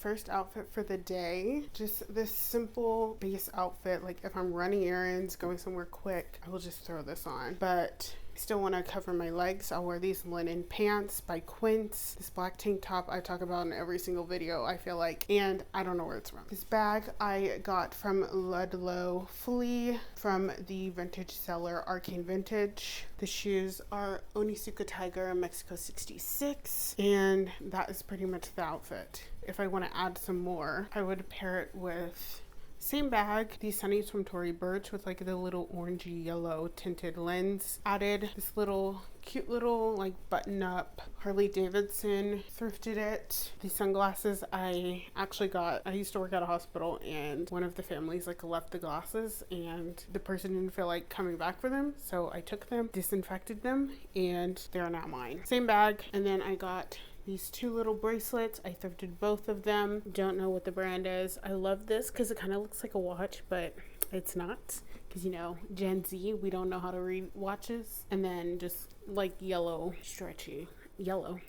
first outfit for the day. Just this simple base outfit. Like if I'm running errands, going somewhere quick, I will just throw this on. But I still want to cover my legs. I'll wear these linen pants by Quince. This black tank top I talk about in every single video, I feel like. And I don't know where it's from. This bag I got from Ludlow Flea from the vintage seller Arcane Vintage. The shoes are Onitsuka Tiger Mexico 66. And that is pretty much the outfit. If I want to add some more, I would pair it with same bag, these sunnies from Tory Burch with like the little orangey yellow tinted lens. Added this little cute little like button up Harley Davidson, thrifted it. These sunglasses I actually got, I used to work at a hospital and one of the families like left the glasses and the person didn't feel like coming back for them. So I took them, disinfected them, and they're now mine. Same bag. And then I got these two little bracelets. I thrifted both of them. Don't know what the brand is. I love this because it kind of looks like a watch, but it's not. Because, you know, Gen Z, we don't know how to read watches. And then just like yellow, stretchy yellow.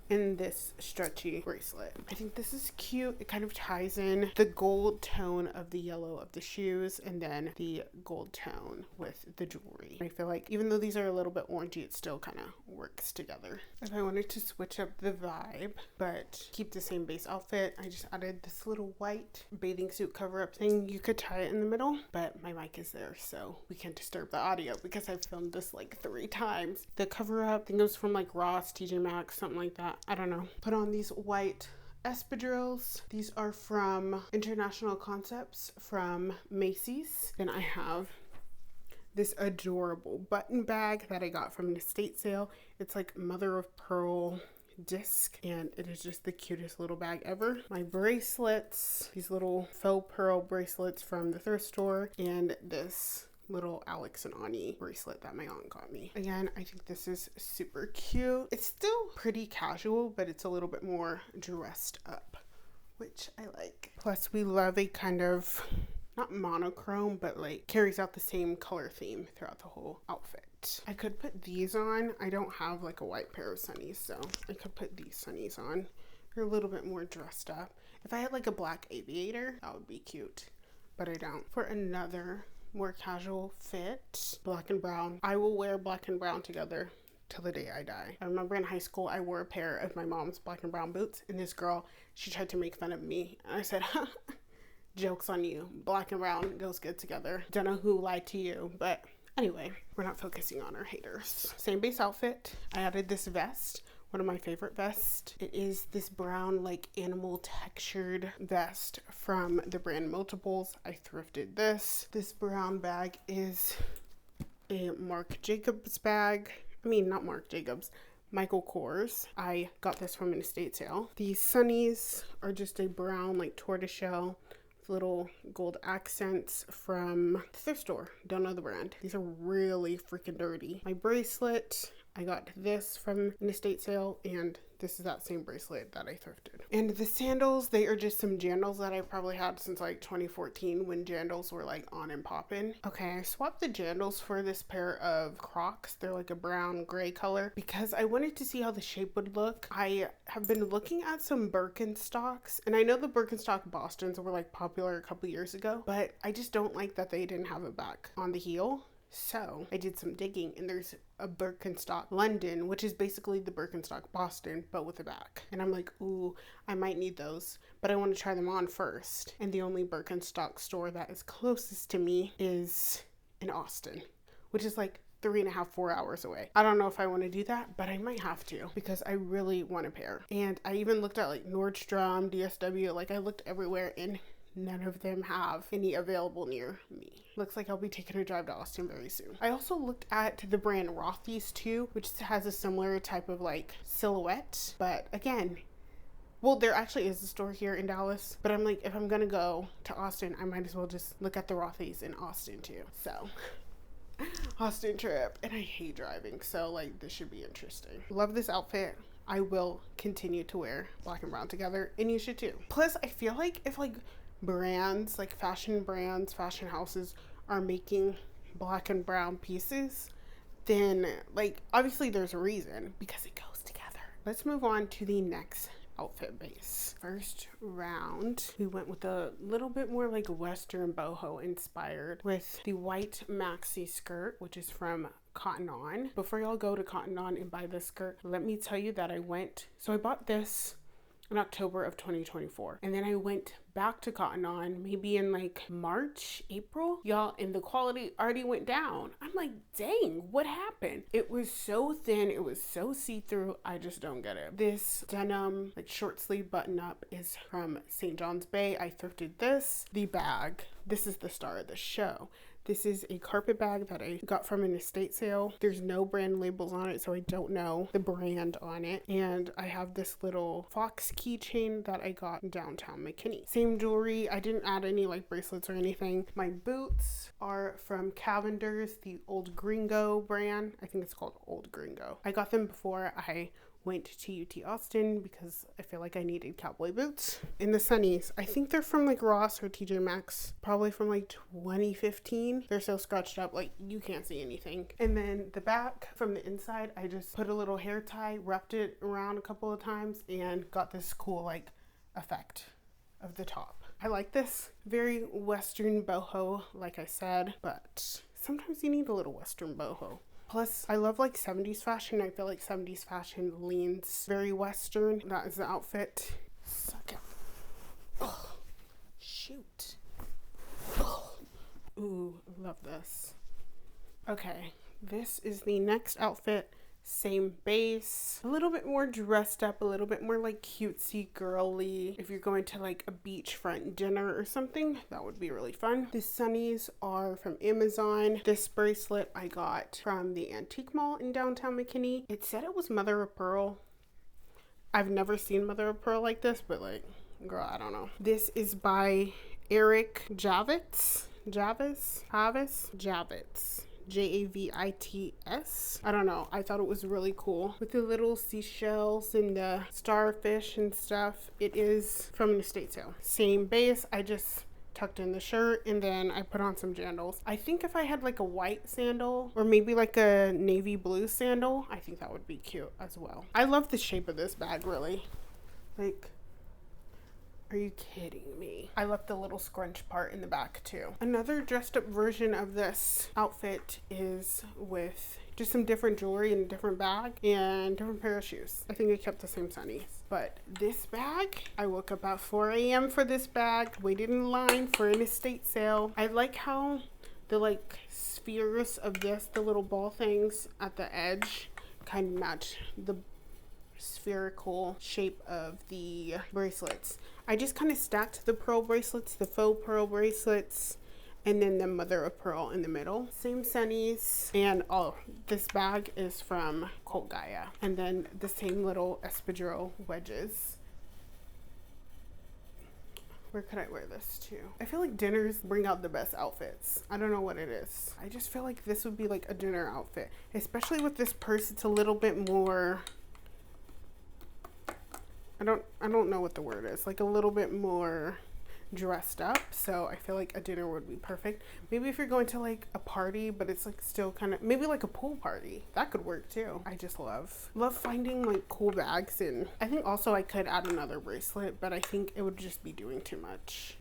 And this stretchy bracelet. I think this is cute. It kind of ties in the gold tone of the yellow of the shoes and then the gold tone with the jewelry. I feel like even though these are a little bit orangey, it still kind of works together. If I wanted to switch up the vibe but keep the same base outfit, I just added this little white bathing suit cover up thing. You could tie it in the middle, but my mic is there so we can't disturb the audio because I've filmed this like 3 times. The cover up, I think it was from like Ross, TJ Maxx, something like that. I don't know. Put on these white espadrilles. These are from International Concepts from Macy's. Then I have this adorable button bag that I got from an estate sale. It's like mother of pearl disc and it is just the cutest little bag ever. My bracelets, these little faux pearl bracelets from the thrift store, and this little Alex and Ani bracelet that my aunt got me. Again, I think this is super cute. It's still pretty casual, but it's a little bit more dressed up, which I like. Plus, we love a kind of, not monochrome, but like carries out the same color theme throughout the whole outfit. I could put these on. I don't have like a white pair of sunnies, so I could put these sunnies on. They're a little bit more dressed up. If I had like a black aviator, that would be cute, but I don't. For another more casual fit, black and brown. I will wear black and brown together till the day I die. I remember in high school, I wore a pair of my mom's black and brown boots, and this girl, she tried to make fun of me. And I said, joke's on you. Black and brown goes good together. Don't know who lied to you, but anyway, we're not focusing on our haters. Same base outfit. I added this vest. One of my favorite vests. It is this brown like animal textured vest from the brand Multiples. I thrifted this. This brown bag is a Marc Jacobs bag. I mean, not Marc Jacobs, Michael Kors. I got this from an estate sale. These sunnies are just a brown like tortoiseshell with little gold accents from the thrift store. Don't know the brand. These are really freaking dirty. My bracelet, I got this from an estate sale, and this is that same bracelet that I thrifted. And the sandals, they are just some jandals that I've probably had since like 2014 when jandals were like on and poppin'. Okay, I swapped the jandals for this pair of Crocs. They're like a brown gray color because I wanted to see how the shape would look. I have been looking at some Birkenstocks, and I know the Birkenstock Bostons were like popular a couple years ago, but I just don't like that they didn't have a back on the heel. So I did some digging, and there's a Birkenstock London, which is basically the Birkenstock Boston, but with a back. And I'm like, ooh, I might need those, but I want to try them on first. And the only Birkenstock store that is closest to me is in Austin, which is like 3.5, 4 hours away. I don't know if I want to do that, but I might have to because I really want a pair. And I even looked at like Nordstrom, DSW, like I looked everywhere, and none of them have any available near me. Looks like I'll be taking a drive to Austin very soon. I also looked at the brand Rothy's too, which has a similar type of like silhouette. But again, well, there actually is a store here in Dallas, but I'm like, if I'm gonna go to Austin, I might as well just look at the Rothy's in Austin too. So Austin trip. And I hate driving, so like this should be interesting. Love this outfit. I will continue to wear black and brown together, and you should too. Plus, I feel like if like brands, like fashion brands, fashion houses are making black and brown pieces, then like obviously there's a reason because it goes together. Let's move on to the next outfit base. First round, we went with a little bit more like Western boho inspired with the white maxi skirt, which is from Cotton On. Before y'all go to Cotton On and buy this skirt, let me tell you that I bought this in October of 2024. And then I went back to Cotton On maybe in like March, April. Y'all, and the quality already went down. I'm like, dang, what happened? It was so thin. It was so see-through. I just don't get it. This denim, like short sleeve button up is from St. John's Bay. I thrifted this. The bag, this is the star of the show. This is a carpet bag that I got from an estate sale. There's no brand labels on it, so I don't know the brand on it. And I have this little fox keychain that I got in downtown McKinney. Same jewelry. I didn't add any like bracelets or anything. My boots are from Cavender's, the Old Gringo brand. I think it's called Old Gringo. I got them before I went to UT Austin because I feel like I needed cowboy boots. In the Sunnies, I think they're from like Ross or TJ Maxx, probably from like 2015. They're so scratched up, like you can't see anything. And then the back from the inside, I just put a little hair tie, wrapped it around a couple of times, and got this cool like effect of the top. I like this. Very Western boho, like I said, but sometimes you need a little Western boho. Plus, I love like 70s fashion. I feel like 70s fashion leans very Western. That is the outfit. Suck it. Oh, shoot. Oh. Ooh, love this. Okay, this is the next outfit. Same base, a little bit more dressed up, a little bit more like cutesy girly. If you're going to like a beachfront dinner or something, that would be really fun. The sunnies are from Amazon. This bracelet I got from the antique mall in downtown McKinney. It said it was mother of pearl. I've never seen mother of pearl like this, but like, girl, I don't know. This is by Eric Javits. Javits. Javits. I don't know. I thought it was really cool with the little seashells and the starfish and stuff. It is from an estate sale. Same base. I just tucked in the shirt and then I put on some sandals. I think if I had like a white sandal or maybe like a navy blue sandal, I think that would be cute as well. I love the shape of this bag, really. Like, are you kidding me? I left the little scrunch part in the back too. Another dressed up version of this outfit is with just some different jewelry and a different bag and different pair of shoes. I think I kept the same sunnies. But this bag, I woke up at 4 a.m. for this bag, waited in line for an estate sale. I like how the like spheres of this, the little ball things at the edge, kind of match the spherical shape of the bracelets. I just kind of stacked the pearl bracelets, the faux pearl bracelets, and then the mother of pearl in the middle. Same sunnies. And oh, this bag is from Colt Gaia. And then the same little espadrille wedges. Where could I wear this to? I feel like dinners bring out the best outfits. I don't know what it is. I just feel like this would be like a dinner outfit, especially with this purse. It's a little bit more, I don't know what the word is, like a little bit more dressed up. So I feel like a dinner would be perfect. Maybe if you're going to like a party, but it's like still kind of, maybe like a pool party, that could work too. I just love finding like cool bags. And I think also I could add another bracelet, but I think it would just be doing too much.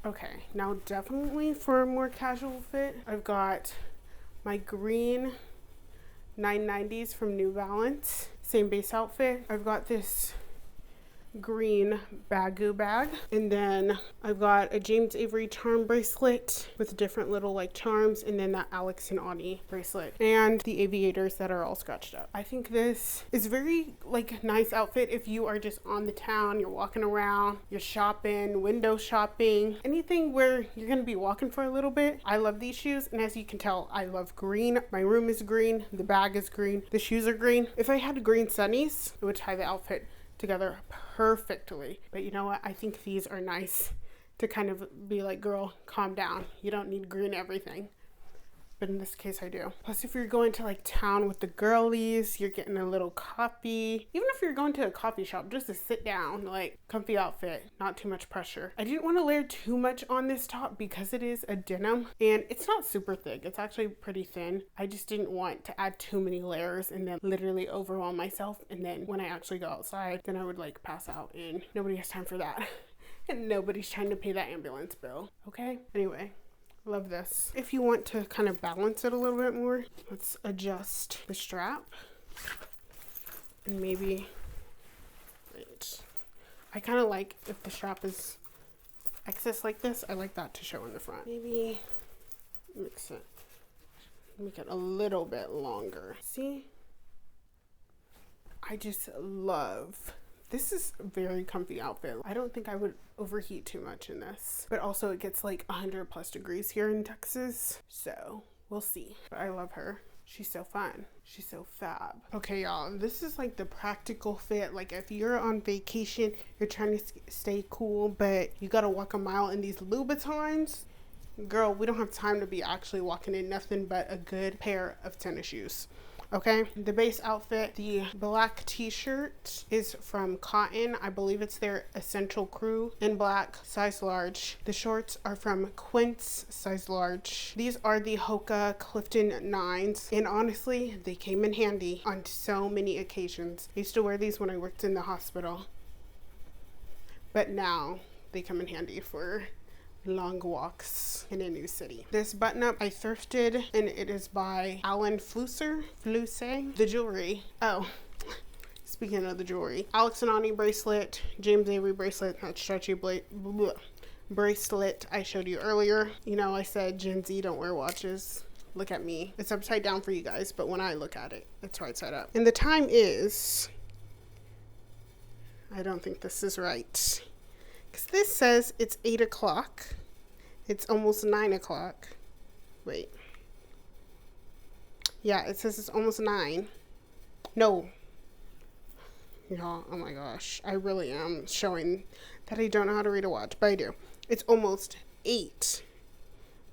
Okay, now definitely for a more casual fit, I've got my green 990s from New Balance. Same base outfit. I've got this green Baggu bag, and then I've got a James Avery charm bracelet with different little like charms, and then that Alex and Ani bracelet, and the aviators that are all scratched up. I think this is very like nice outfit if you are just on the town, you're walking around, you're shopping, window shopping, anything where you're gonna be walking for a little bit. I love these shoes, and as you can tell, I love green. My room is green, the bag is green, the shoes are green. If I had green sunnies, it would tie the outfit together perfectly. But you know what? I think these are nice to kind of be like, girl, calm down. You don't need green everything. but in this case I do. Plus, if you're going to like town with the girlies, you're getting a little coffee. Even if you're going to a coffee shop, just to sit down, like comfy outfit, not too much pressure. I didn't want to layer too much on this top because it is a denim and it's not super thick. It's actually pretty thin. I just didn't want to add too many layers and then literally overwhelm myself. And then when I actually go outside, then I would like pass out, and nobody has time for that. And nobody's trying to pay that ambulance bill. Okay? Anyway, love this. If you want to kind of balance it a little bit more, let's adjust the strap. And maybe, wait. I kind of like if the strap is excess like this, I like that to show in the front. Maybe mix it, make it a little bit longer. See? I just love, this is a very comfy outfit. I don't think I would overheat too much in this, but also it gets like 100+ degrees here in Texas, so we'll see. But I love her. She's so fun. She's so fab. Okay, y'all, this is like the practical fit. Like if you're on vacation, you're trying to stay cool, but you gotta walk a mile in these Louboutins. Girl, we don't have time to be actually walking in nothing but a good pair of tennis shoes. Okay, the base outfit, the black t-shirt is from Cotton. I believe it's their Essential Crew in black, size large. The shorts are from Quince, size large. These are the Hoka Clifton 9s, and honestly, they came in handy on so many occasions. I used to wear these when I worked in the hospital, but now they come in handy for long walks in a new city. This button up I thrifted, and it is by Alan Flusser. The jewelry. Oh, speaking of the jewelry, Alex and Ani bracelet, James Avery bracelet, that stretchy bracelet I showed you earlier. You know, I said Gen Z don't wear watches. Look at me. It's upside down for you guys, but when I look at it, it's right side up. And the time is, I don't think this is right, because this says it's 8 o'clock. It's almost 9 o'clock. Wait. Yeah, it says it's almost 9. No. Y'all, oh my gosh. I really am showing that I don't know how to read a watch, but I do. It's almost 8.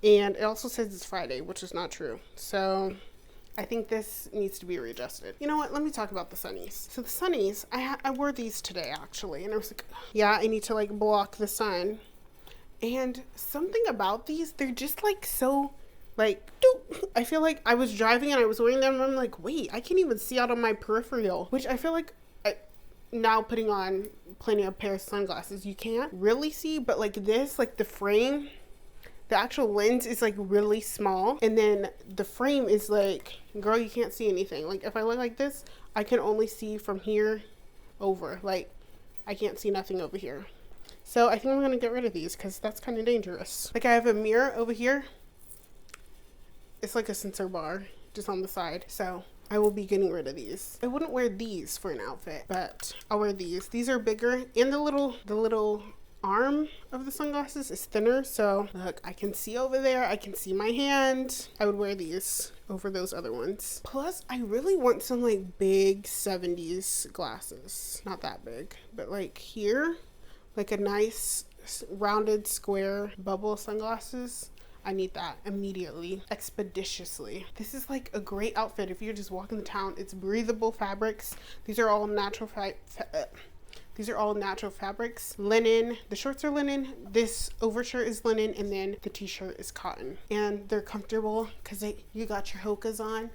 And it also says it's Friday, which is not true. So I think this needs to be readjusted. You know what? Let me talk about the sunnies. So the sunnies, I wore these today actually, and I was like, yeah, I need to like block the sun. And something about these, they're just like so like, doop. I feel like I was driving and I was wearing them and I'm like, wait, I can't even see out of my peripheral, which I feel like now putting on plenty of pairs of sunglasses, you can't really see, but like this, like the frame, the actual lens is like really small, and then the frame is like, girl, you can't see anything. Like if I look like this, I can only see from here over. Like I can't see nothing over here. So I think I'm gonna get rid of these because that's kind of dangerous. Like I have a mirror over here. It's like a sensor bar just on the side. So I will be getting rid of these. I wouldn't wear these for an outfit, but I'll wear these. These are bigger, and the little arm of the sunglasses is thinner, so look, I can see over there, I can see my hand. I would wear these over those other ones. Plus I really want some like big 70s glasses, not that big, but like here, like a nice rounded square bubble sunglasses. I need that immediately, expeditiously. This is like a great outfit if you're just walking the town. It's breathable fabrics. These are all natural fabrics. Linen. The shorts are linen. This overshirt is linen, and then the t-shirt is cotton. And they're comfortable because you got your Hokas on.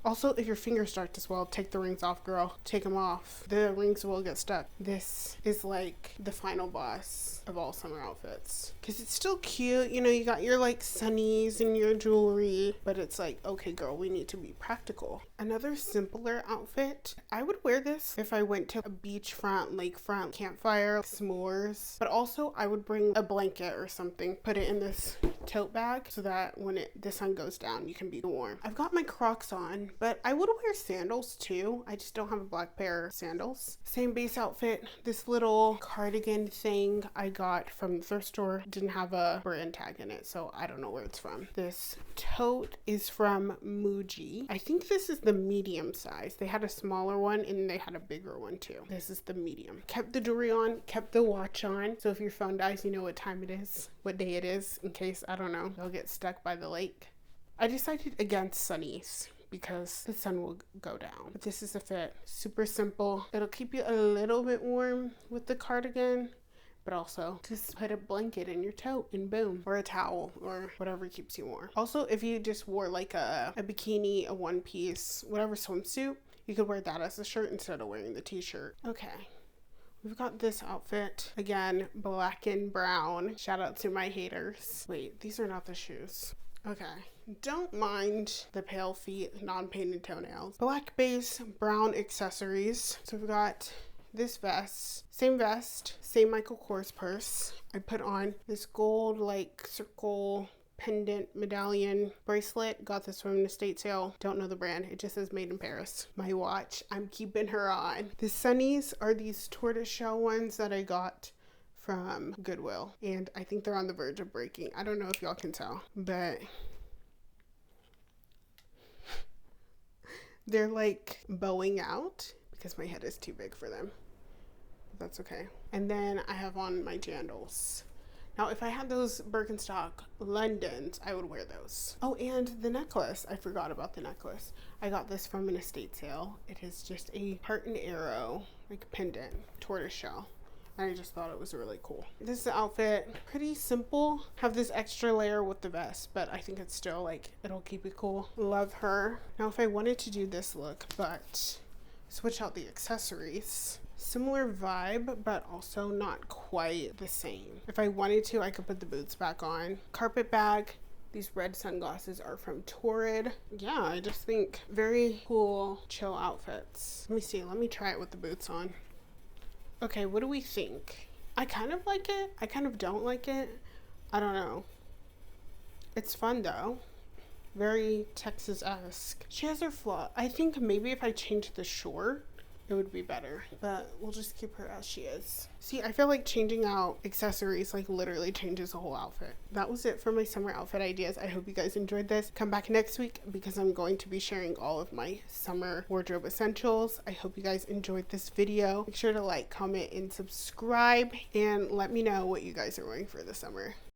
Also, if your fingers start to swell, take the rings off, girl. Take them off. The rings will get stuck. This is like the final boss of all summer outfits. Because it's still cute. You know, you got your like sunnies and your jewelry. But it's like, okay, girl, we need to be practical. Another simpler outfit. I would wear this if I went to a beachfront, lakefront, campfire, s'mores. But also, I would bring a blanket or something. Put it in this tote bag so that when the sun goes down, you can be warm. I've got my Crocs on, but I would wear sandals too. I just don't have a black pair of sandals. Same base outfit. This little cardigan thing I got from the thrift store didn't have a brand tag in it, so I don't know where it's from. This tote is from Muji. I think this is the medium size. They had a smaller one and they had a bigger one too. This is the medium. Kept the jewelry on, kept the watch on, so if your phone dies, you know what time it is, what day it is, in case, I don't know, you'll get stuck by the lake. I decided against sunnies because the sun will go down. But this is a fit. Super simple. It'll keep you a little bit warm with the cardigan, but also just put a blanket in your tote and boom, or a towel or whatever keeps you warm. Also, if you just wore like a bikini, a one piece, whatever swimsuit, you could wear that as a shirt instead of wearing the t-shirt. Okay. We've got this outfit. Again, black and brown. Shout out to my haters. Wait, these are not the shoes. Okay. Don't mind the pale feet, non-painted toenails. Black base, brown accessories. So we've got this vest, same Michael Kors purse. I put on this gold like circle pendant medallion bracelet. Got this from an estate sale. Don't know the brand. It just says made in Paris. My watch, I'm keeping her on. The sunnies are these tortoiseshell ones that I got from Goodwill, and I think they're on the verge of breaking. I don't know if y'all can tell, but they're like bowing out because my head is too big for them. That's okay. And then I have on my jandals. Now, if I had those Birkenstock Londons, I would wear those. Oh, and the necklace. I forgot about the necklace. I got this from an estate sale. It is just a heart and arrow, like pendant, tortoiseshell. And I just thought it was really cool. This is the outfit. Pretty simple. Have this extra layer with the vest, but I think it's still like, it'll keep it cool. Love her. Now, if I wanted to do this look, but switch out the accessories, similar vibe, but also not quite the same. If I wanted to, I could put the boots back on. Carpet bag. These red sunglasses are from Torrid. Yeah, I just think very cool, chill outfits. Let me see. Let me try it with the boots on. Okay, what do we think? I kind of like it. I kind of don't like it. I don't know. It's fun though. Very Texas-esque. She has her flaw. I think maybe if I change the short, it would be better, but we'll just keep her as she is. See, I feel like changing out accessories like literally changes the whole outfit. That was it for my summer outfit ideas. I hope you guys enjoyed this. Come back next week because I'm going to be sharing all of my summer wardrobe essentials. I hope you guys enjoyed this video. Make sure to like, comment, and subscribe, and let me know what you guys are wearing for the summer.